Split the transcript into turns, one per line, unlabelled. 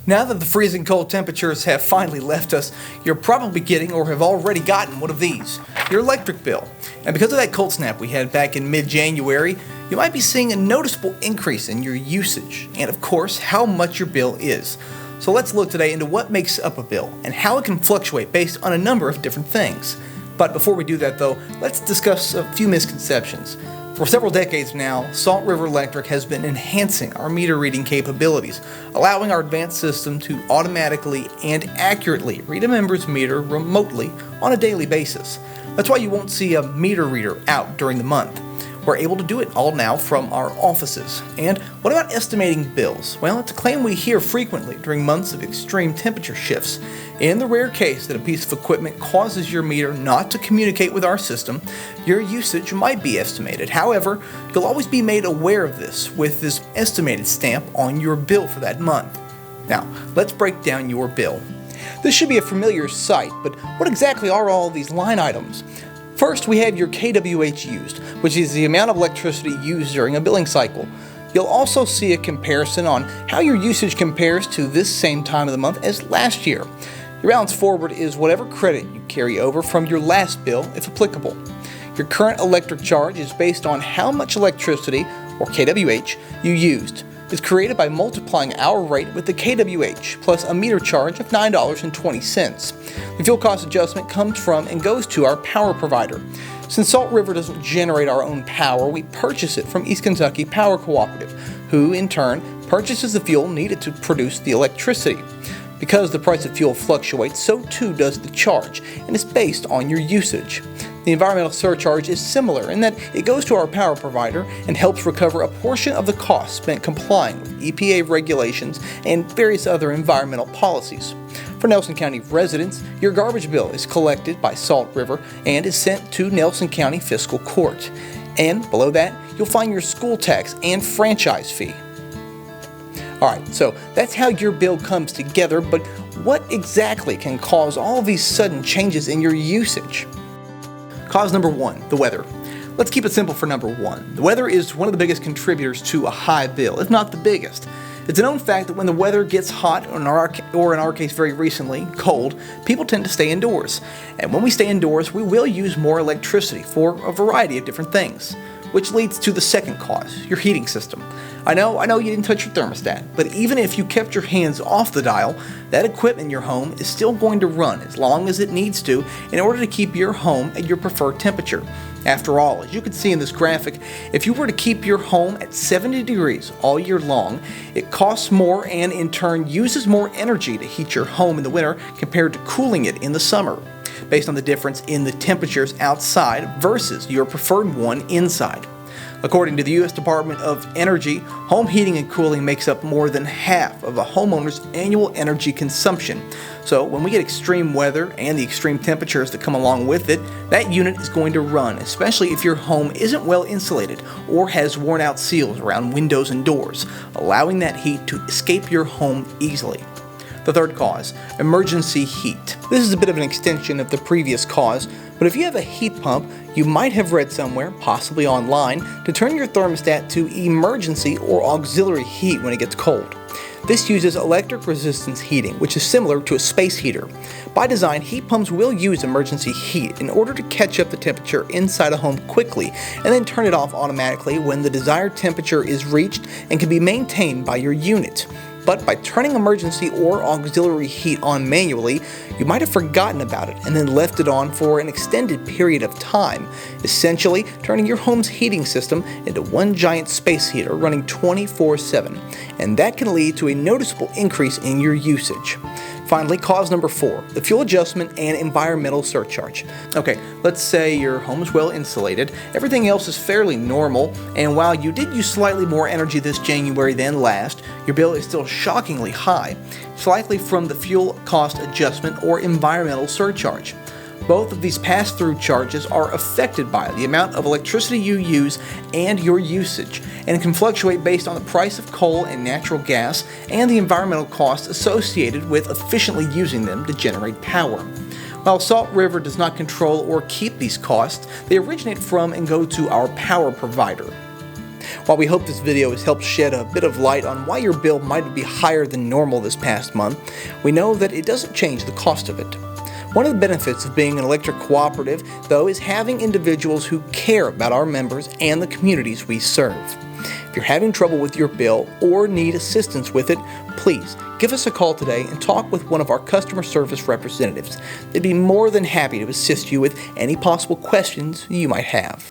Now that the freezing cold temperatures have finally left us, you're probably getting or have already gotten one of these, your electric bill. And because of that cold snap we had back in mid-January, you might be seeing a noticeable increase in your usage and, of course, how much your bill is. So let's look today into what makes up a bill and how it can fluctuate based on a number of different things. But before we do that though, let's discuss a few misconceptions. For several decades now, Salt River Electric has been enhancing our meter reading capabilities, allowing our advanced system to automatically and accurately read a member's meter remotely on a daily basis. That's why you won't see a meter reader out during the month. We're able to do it all now from our offices. And what about estimating bills? Well, it's a claim we hear frequently during months of extreme temperature shifts. In the rare case that a piece of equipment causes your meter not to communicate with our system, your usage might be estimated. However, you'll always be made aware of this with this estimated stamp on your bill for that month. Now, let's break down your bill. This should be a familiar sight, but what exactly are all these line items? First, we have your kWh used, which is the amount of electricity used during a billing cycle. You'll also see a comparison on how your usage compares to this same time of the month as last year. Your balance forward is whatever credit you carry over from your last bill, if applicable. Your current electric charge is based on how much electricity, or kWh, you used. It's created by multiplying our rate with the kWh plus a meter charge of $9.20. The fuel cost adjustment comes from and goes to our power provider. Since Salt River doesn't generate our own power, we purchase it from East Kentucky Power Cooperative, who in turn purchases the fuel needed to produce the electricity. Because the price of fuel fluctuates, so too does the charge, and it's based on your usage. The environmental surcharge is similar in that it goes to our power provider and helps recover a portion of the cost spent complying with EPA regulations and various other environmental policies. For Nelson County residents, your garbage bill is collected by Salt River and is sent to Nelson County Fiscal Court. And below that, you'll find your school tax and franchise fee. Alright, so that's how your bill comes together, but what exactly can cause all these sudden changes in your usage? Cause number one, the weather. Let's keep it simple for number one. The weather is one of the biggest contributors to a high bill, if not the biggest. It's a known fact that when the weather gets hot, or in our case very recently, cold, people tend to stay indoors. And when we stay indoors, we will use more electricity for a variety of different things. Which leads to the second cause, your heating system. I know you didn't touch your thermostat, but even if you kept your hands off the dial, that equipment in your home is still going to run as long as it needs to in order to keep your home at your preferred temperature. After all, as you can see in this graphic, if you were to keep your home at 70 degrees all year long, it costs more and in turn uses more energy to heat your home in the winter compared to cooling it in the summer, based on the difference in the temperatures outside versus your preferred one inside. According to the U.S. Department of Energy, home heating and cooling makes up more than half of a homeowner's annual energy consumption. So when we get extreme weather and the extreme temperatures that come along with it, that unit is going to run, especially if your home isn't well insulated or has worn out seals around windows and doors, allowing that heat to escape your home easily. The third cause, emergency heat. This is a bit of an extension of the previous cause, but if you have a heat pump, you might have read somewhere, possibly online, to turn your thermostat to emergency or auxiliary heat when it gets cold. This uses electric resistance heating, which is similar to a space heater. By design, heat pumps will use emergency heat in order to catch up the temperature inside a home quickly and then turn it off automatically when the desired temperature is reached and can be maintained by your unit. But by turning emergency or auxiliary heat on manually, you might have forgotten about it and then left it on for an extended period of time, essentially turning your home's heating system into one giant space heater running 24/7, and that can lead to a noticeable increase in your usage. Finally, cause number 4, the fuel adjustment and environmental surcharge. Okay, let's say your home is well insulated, everything else is fairly normal, and while you did use slightly more energy this January than last, your bill is still shockingly high. It's likely from the fuel cost adjustment or environmental surcharge. Both of these pass-through charges are affected by the amount of electricity you use and your usage, and can fluctuate based on the price of coal and natural gas and the environmental costs associated with efficiently using them to generate power. While Salt River does not control or keep these costs, they originate from and go to our power provider. While we hope this video has helped shed a bit of light on why your bill might be higher than normal this past month, we know that it doesn't change the cost of it. One of the benefits of being an electric cooperative, though, is having individuals who care about our members and the communities we serve. If you're having trouble with your bill or need assistance with it, please give us a call today and talk with one of our customer service representatives. They'd be more than happy to assist you with any possible questions you might have.